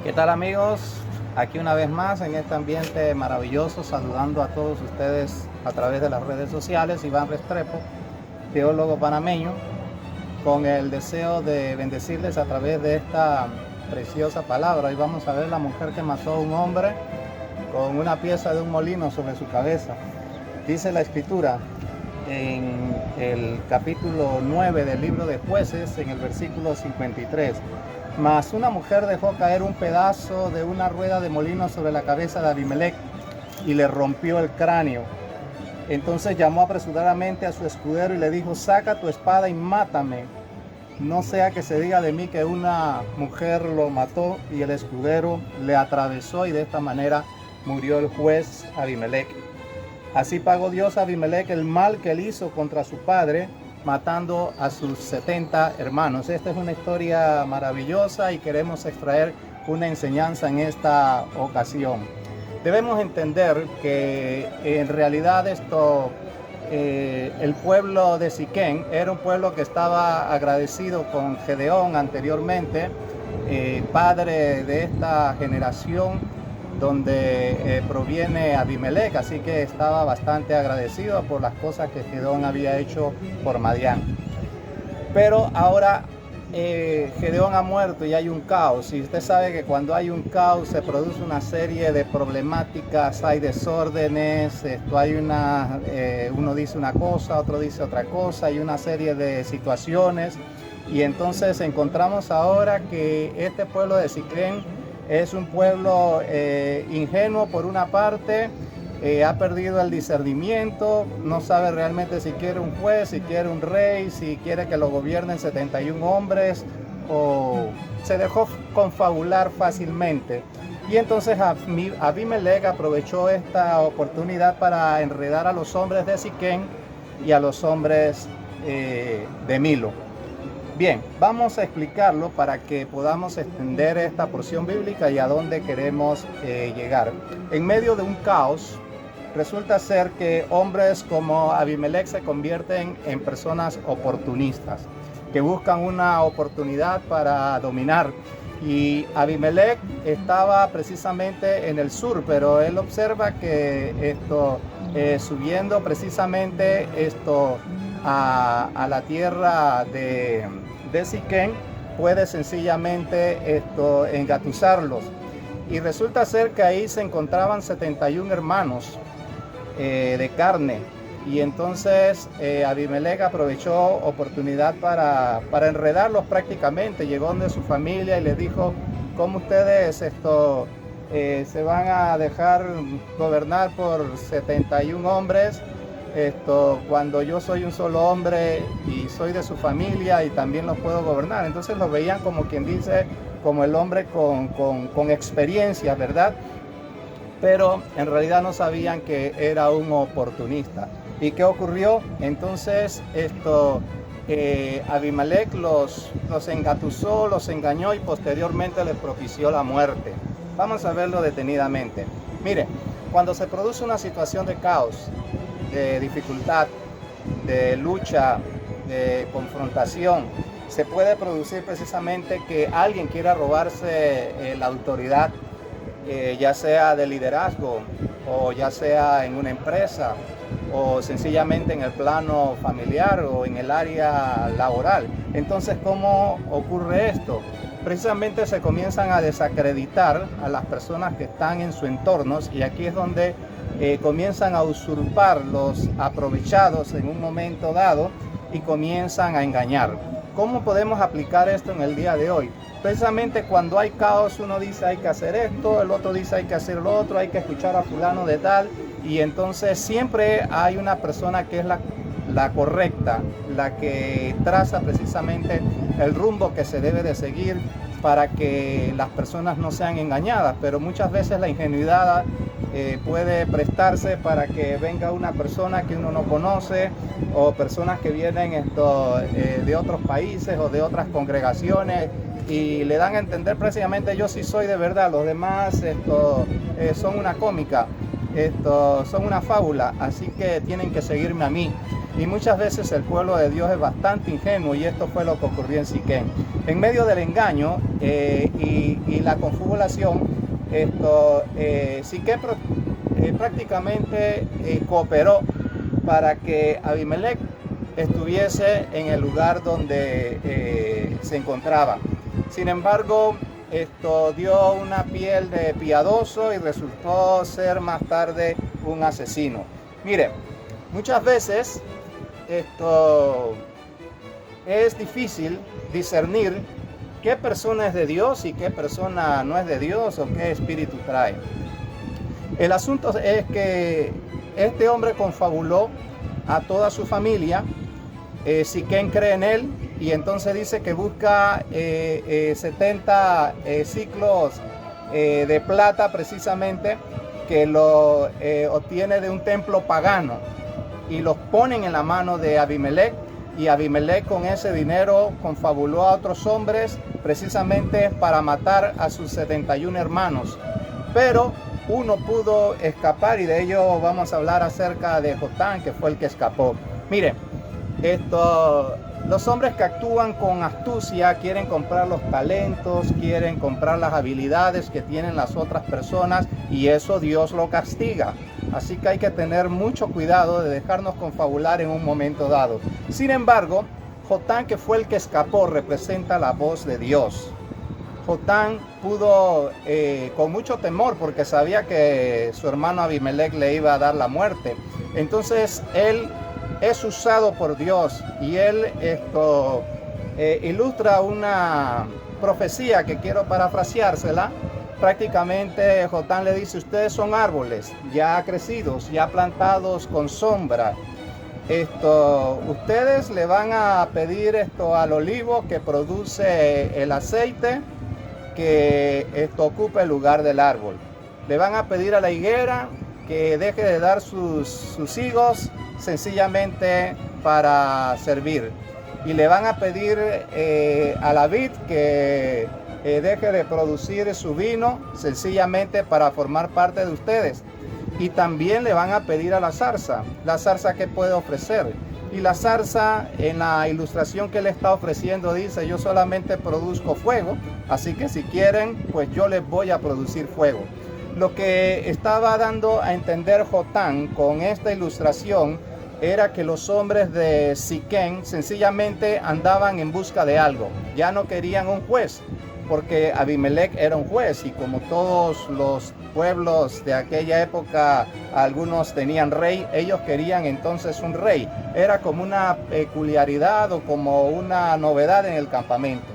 ¿Qué tal, amigos? Aquí una vez más en este ambiente maravilloso, saludando a todos ustedes a través de las redes sociales. Iván Restrepo, teólogo panameño, con el deseo de bendecirles a través de esta preciosa palabra. Hoy vamos a ver la mujer que mató a un hombre con una pieza de un molino sobre su cabeza. Dice la Escritura en el capítulo 9 del libro de Jueces, en el versículo 53. Mas una mujer dejó caer un pedazo de una rueda de molino sobre la cabeza de Abimelech y le rompió el cráneo. Entonces llamó apresuradamente a su escudero y le dijo: saca tu espada y mátame, no sea que se diga de mí que una mujer lo mató. Y el escudero le atravesó y de esta manera murió el juez Abimelech. Así pagó Dios a Abimelech el mal que él hizo contra su padre, matando a sus 70 hermanos. Esta es una historia maravillosa y queremos extraer una enseñanza en esta ocasión. Debemos entender que en realidad el pueblo de Siquén era un pueblo que estaba agradecido con Gedeón anteriormente, padre de esta generación donde proviene Abimelech, así que estaba bastante agradecido por las cosas que Gedeón había hecho por Madián. Pero ahora Gedeón ha muerto y hay un caos, y usted sabe que cuando hay un caos se produce una serie de problemáticas, hay desórdenes, uno dice una cosa, otro dice otra cosa, hay una serie de situaciones, y entonces encontramos ahora que este pueblo de Siquén es un pueblo ingenuo por una parte, ha perdido el discernimiento, no sabe realmente si quiere un juez, si quiere un rey, si quiere que lo gobiernen 71 hombres, o se dejó confabular fácilmente. Y entonces Abimelech aprovechó esta oportunidad para enredar a los hombres de Siquén y a los hombres de Milo. Bien, vamos a explicarlo para que podamos extender esta porción bíblica y a dónde queremos llegar. En medio de un caos, resulta ser que hombres como Abimelech se convierten en personas oportunistas, que buscan una oportunidad para dominar. Y Abimelech estaba precisamente en el sur, pero él observa que subiendo precisamente a la tierra de Siquén, puede sencillamente engatusarlos. Y resulta ser que ahí se encontraban 71 hermanos de carne. Y entonces Abimelech aprovechó oportunidad para enredarlos prácticamente. Llegó donde su familia y les dijo: ¿cómo ustedes se van a dejar gobernar por 71 hombres? Cuando yo soy un solo hombre y soy de su familia y también los puedo gobernar. Entonces los veían como quien dice, como el hombre con experiencia, ¿verdad? Pero en realidad no sabían que era un oportunista. ¿Y qué ocurrió? Entonces Abimelech los engatusó, los engañó y posteriormente les propició la muerte. Vamos a verlo detenidamente. Mire, cuando se produce una situación de caos, de dificultad, de lucha, de confrontación, se puede producir precisamente que alguien quiera robarse la autoridad, ya sea de liderazgo, o ya sea en una empresa, o sencillamente en el plano familiar o en el área laboral. Entonces, ¿cómo ocurre esto? Precisamente se comienzan a desacreditar a las personas que están en su entorno, y aquí es donde comienzan a usurpar los aprovechados en un momento dado y comienzan a engañar. ¿Cómo podemos aplicar esto en el día de hoy? Precisamente cuando hay caos, uno dice hay que hacer esto, el otro dice hay que hacer lo otro, hay que escuchar a fulano de tal, y entonces siempre hay una persona que es la correcta, la que traza precisamente el rumbo que se debe de seguir para que las personas no sean engañadas. Pero muchas veces la ingenuidad puede prestarse para que venga una persona que uno no conoce, o personas que vienen de otros países o de otras congregaciones, y le dan a entender precisamente: yo sí soy de verdad, los demás son una cómica. son una fábula, así que tienen que seguirme a mí. Y muchas veces el pueblo de Dios es bastante ingenuo, y esto fue lo que ocurrió en Siquem. En medio del engaño y la confabulación, Siquem prácticamente cooperó para que Abimelech estuviese en el lugar donde se encontraba. Sin embargo, dio una piel de piadoso y resultó ser más tarde un asesino. Mire, muchas veces es difícil discernir qué persona es de Dios y qué persona no es de Dios, o qué espíritu trae. El asunto es que este hombre confabuló a toda su familia. Siquem cree en él, y entonces dice que busca 70 ciclos de plata, precisamente, que lo obtiene de un templo pagano, y los ponen en la mano de Abimelech, y Abimelech con ese dinero confabuló a otros hombres precisamente para matar a sus 71 hermanos. Pero uno pudo escapar, y de ello vamos a hablar acerca de Jotán, que fue el que escapó. Mire, los hombres que actúan con astucia quieren comprar los talentos, quieren comprar las habilidades que tienen las otras personas, y eso Dios lo castiga. Así que hay que tener mucho cuidado de dejarnos confabular en un momento dado. Sin embargo, Jotán, que fue el que escapó, representa la voz de Dios. Jotán pudo, con mucho temor, porque sabía que su hermano Abimelech le iba a dar la muerte. Entonces él es usado por Dios, y él ilustra una profecía que quiero parafraseársela. Prácticamente Jotán le dice: ustedes son árboles ya crecidos, ya plantados con sombra. Ustedes le van a pedir al olivo que produce el aceite, que ocupe el lugar del árbol. Le van a pedir a la higuera que deje de dar sus higos, sencillamente para servir. Y le van a pedir a la vid que deje de producir su vino, sencillamente para formar parte de ustedes. Y también le van a pedir a la zarza que puede ofrecer. Y la zarza, en la ilustración que le está ofreciendo, dice: yo solamente produzco fuego, así que si quieren, pues yo les voy a producir fuego. Lo que estaba dando a entender Jotán con esta ilustración era que los hombres de Siquem sencillamente andaban en busca de algo. Ya no querían un juez, porque Abimelech era un juez, y como todos los pueblos de aquella época, algunos tenían rey, ellos querían entonces un rey. Era como una peculiaridad o como una novedad en el campamento.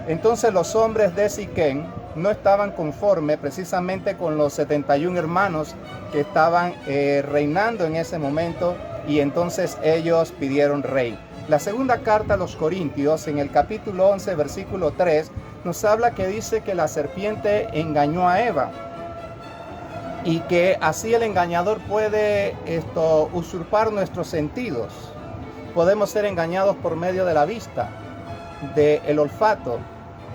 Entonces los hombres de Siquem no estaban conformes precisamente con los 71 hermanos que estaban reinando en ese momento, y entonces ellos pidieron rey. La segunda carta a los Corintios, en el capítulo 11, versículo 3, nos habla que dice que la serpiente engañó a Eva, y que así el engañador puede usurpar nuestros sentidos. Podemos ser engañados por medio de la vista, del olfato,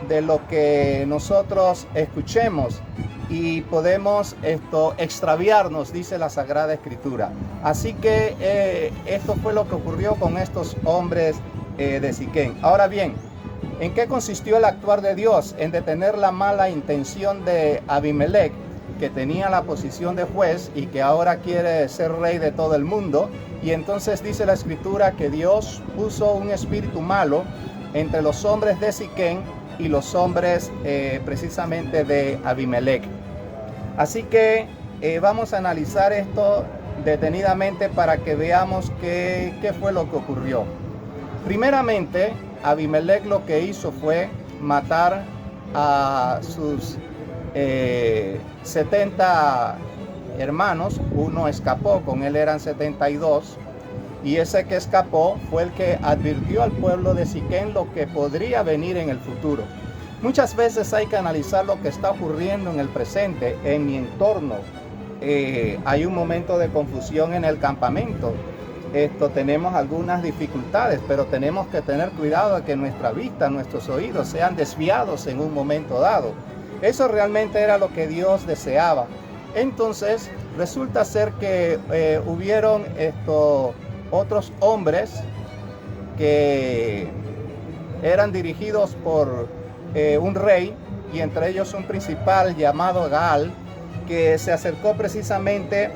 de lo que nosotros escuchemos, y podemos extraviarnos, dice la Sagrada Escritura. Así que esto fue lo que ocurrió con estos hombres de Siquem. Ahora bien, ¿en qué consistió el actuar de Dios? En detener la mala intención de Abimelech, que tenía la posición de juez y que ahora quiere ser rey de todo el mundo. Y entonces dice la Escritura que Dios puso un espíritu malo entre los hombres de Siquem y los hombres precisamente de Abimelech. Así que vamos a analizar esto detenidamente para que veamos qué fue lo que ocurrió. Primeramente, Abimelech lo que hizo fue matar a sus 70 hermanos. Uno escapó, con él eran 72. Y ese que escapó fue el que advirtió al pueblo de Siquem lo que podría venir en el futuro. Muchas veces hay que analizar lo que está ocurriendo en el presente, en mi entorno. Hay un momento de confusión en el campamento. Tenemos algunas dificultades, pero tenemos que tener cuidado de que nuestra vista, nuestros oídos sean desviados en un momento dado. Eso realmente era lo que Dios deseaba. Entonces resulta ser que hubieron otros hombres que eran dirigidos por un rey, y entre ellos un principal llamado Gaal, que se acercó precisamente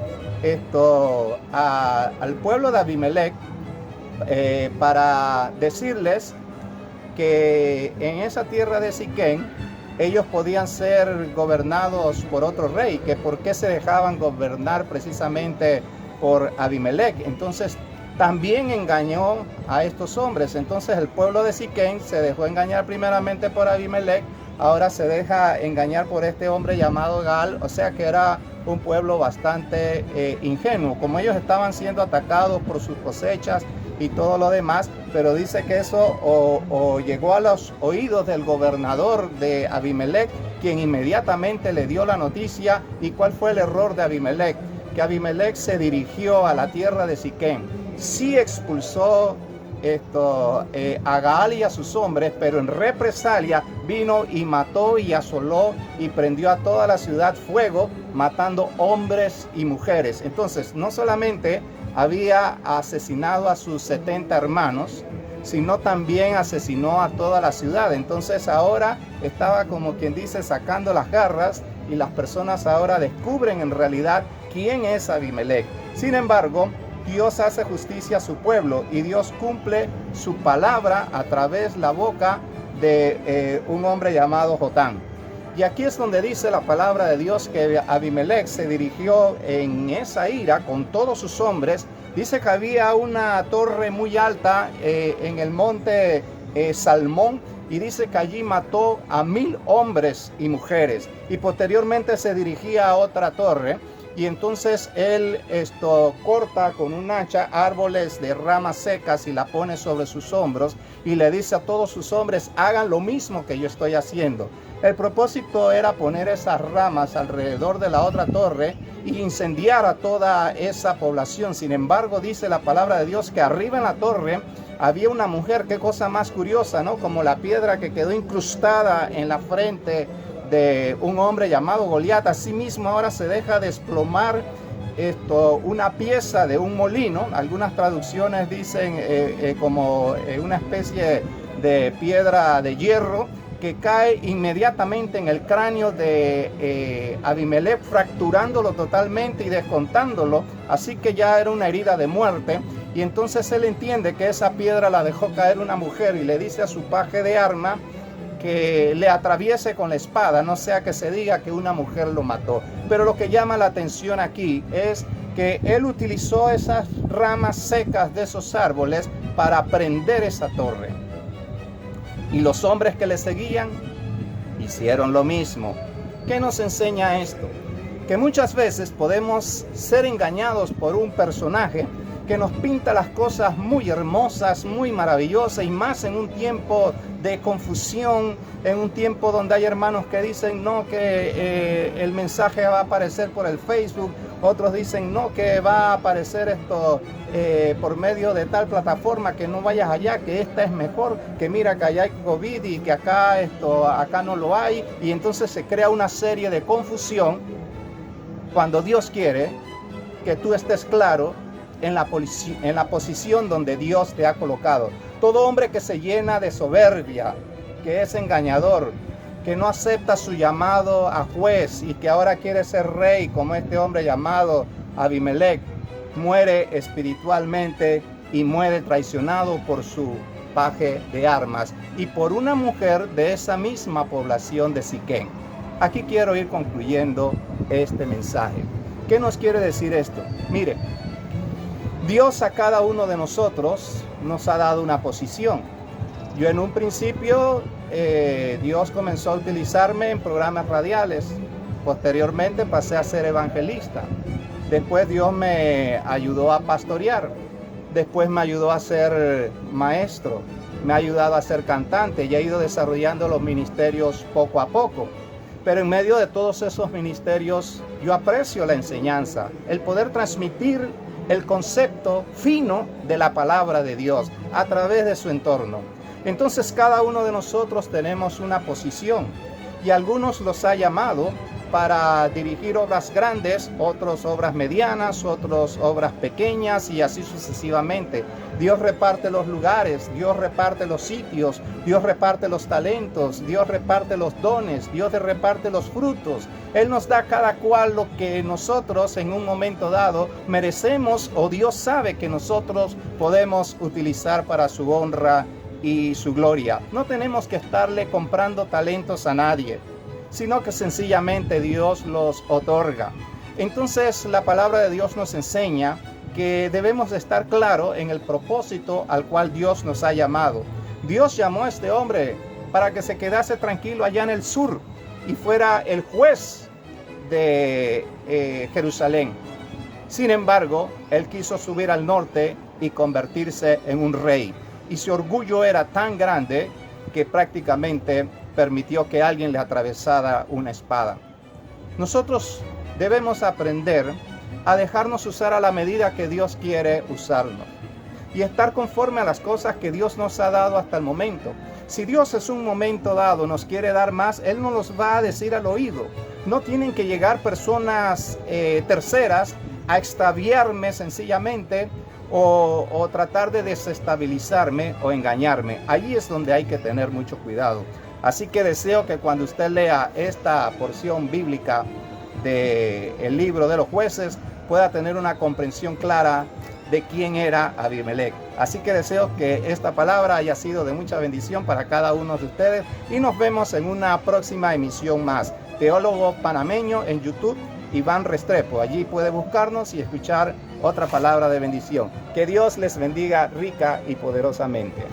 al pueblo de Abimelech para decirles que en esa tierra de Siquén ellos podían ser gobernados por otro rey, que por qué se dejaban gobernar precisamente por Abimelech. Entonces también engañó a estos hombres. Entonces el pueblo de Siquén se dejó engañar primeramente por Abimelech, ahora se deja engañar por este hombre llamado Gaal. O sea que era un pueblo bastante ingenuo, como ellos estaban siendo atacados por sus cosechas y todo lo demás. Pero dice que eso o llegó a los oídos del gobernador de Abimelech, quien inmediatamente le dio la noticia. ¿Y cuál fue el error de Abimelech? Que Abimelech se dirigió a la tierra de Siquén, sí expulsó a Gaal y a sus hombres, pero en represalia vino y mató y asoló y prendió a toda la ciudad fuego, matando hombres y mujeres. Entonces no solamente había asesinado a sus 70 hermanos, sino también asesinó a toda la ciudad. Entonces ahora estaba, como quien dice, sacando las garras, y las personas ahora descubren en realidad quién es Abimelech. Sin embargo, Dios hace justicia a su pueblo, y Dios cumple su palabra a través de la boca de un hombre llamado Jotán. Y aquí es donde dice la palabra de Dios que Abimelech se dirigió en esa ira con todos sus hombres. Dice que había una torre muy alta en el monte Salmón, y dice que allí mató a 1000 hombres y mujeres, y posteriormente se dirigía a otra torre. Y entonces él corta con un hacha árboles de ramas secas y la pone sobre sus hombros, y le dice a todos sus hombres: hagan lo mismo que yo estoy haciendo. El propósito era poner esas ramas alrededor de la otra torre y incendiar a toda esa población. Sin embargo, dice la palabra de Dios que arriba en la torre había una mujer. Qué cosa más curiosa, ¿no? Como la piedra que quedó incrustada en la frente de un hombre llamado Goliat. Asimismo ahora se deja desplomar una pieza de un molino. Algunas traducciones dicen como una especie de piedra de hierro, que cae inmediatamente en el cráneo de Abimelech, fracturándolo totalmente y descontándolo. Así que ya era una herida de muerte. Y entonces él entiende que esa piedra la dejó caer una mujer, y le dice a su paje de arma que le atraviese con la espada, no sea que se diga que una mujer lo mató. Pero lo que llama la atención aquí es que él utilizó esas ramas secas de esos árboles para prender esa torre. Y los hombres que le seguían hicieron lo mismo. ¿Qué nos enseña esto? Que muchas veces podemos ser engañados por un personaje que nos pinta las cosas muy hermosas, muy maravillosas, y más en un tiempo de confusión, en un tiempo donde hay hermanos que dicen no, que el mensaje va a aparecer por el Facebook, otros dicen no, que va a aparecer esto por medio de tal plataforma, que no vayas allá, que esta es mejor, que mira que allá hay COVID y que acá no lo hay, y entonces se crea una serie de confusión, cuando Dios quiere que tú estés claro en la posición donde Dios te ha colocado. Todo hombre que se llena de soberbia, que es engañador, que no acepta su llamado a juez y que ahora quiere ser rey, como este hombre llamado Abimelech, muere espiritualmente y muere traicionado por su paje de armas y por una mujer de esa misma población de Siquén. Aquí quiero ir concluyendo este mensaje. ¿Qué nos quiere decir esto? Mire, Dios a cada uno de nosotros nos ha dado una posición. Yo en un principio, Dios comenzó a utilizarme en programas radiales. Posteriormente pasé a ser evangelista. Después Dios me ayudó a pastorear. Después me ayudó a ser maestro. Me ha ayudado a ser cantante y he ido desarrollando los ministerios poco a poco. Pero en medio de todos esos ministerios, yo aprecio la enseñanza, el poder transmitir el concepto fino de la palabra de Dios a través de su entorno. Entonces cada uno de nosotros tenemos una posición y algunos los ha llamado para dirigir obras grandes, otros obras medianas, otros obras pequeñas y así sucesivamente. Dios reparte los lugares, Dios reparte los sitios, Dios reparte los talentos, Dios reparte los dones, Dios reparte los frutos. Él nos da cada cual lo que nosotros en un momento dado merecemos o Dios sabe que nosotros podemos utilizar para su honra y su gloria. No tenemos que estarle comprando talentos a nadie, sino que sencillamente Dios los otorga. Entonces la palabra de Dios nos enseña que debemos estar claros en el propósito al cual Dios nos ha llamado. Dios llamó a este hombre para que se quedase tranquilo allá en el sur y fuera el juez de Jerusalén. Sin embargo, él quiso subir al norte y convertirse en un rey. Y su orgullo era tan grande que prácticamente permitió que alguien le atravesara una espada. Nosotros debemos aprender a dejarnos usar a la medida que Dios quiere usarnos y estar conforme a las cosas que Dios nos ha dado hasta el momento. Si Dios en un momento dado nos quiere dar más, Él nos los va a decir al oído. No tienen que llegar personas terceras a extraviarme sencillamente o tratar de desestabilizarme o engañarme. Ahí es donde hay que tener mucho cuidado. Así que deseo que cuando usted lea esta porción bíblica del libro de los jueces, pueda tener una comprensión clara de quién era Abimelech. Así que deseo que esta palabra haya sido de mucha bendición para cada uno de ustedes y nos vemos en una próxima emisión más. Teólogo panameño en YouTube, Iván Restrepo. Allí puede buscarnos y escuchar otra palabra de bendición. Que Dios les bendiga rica y poderosamente.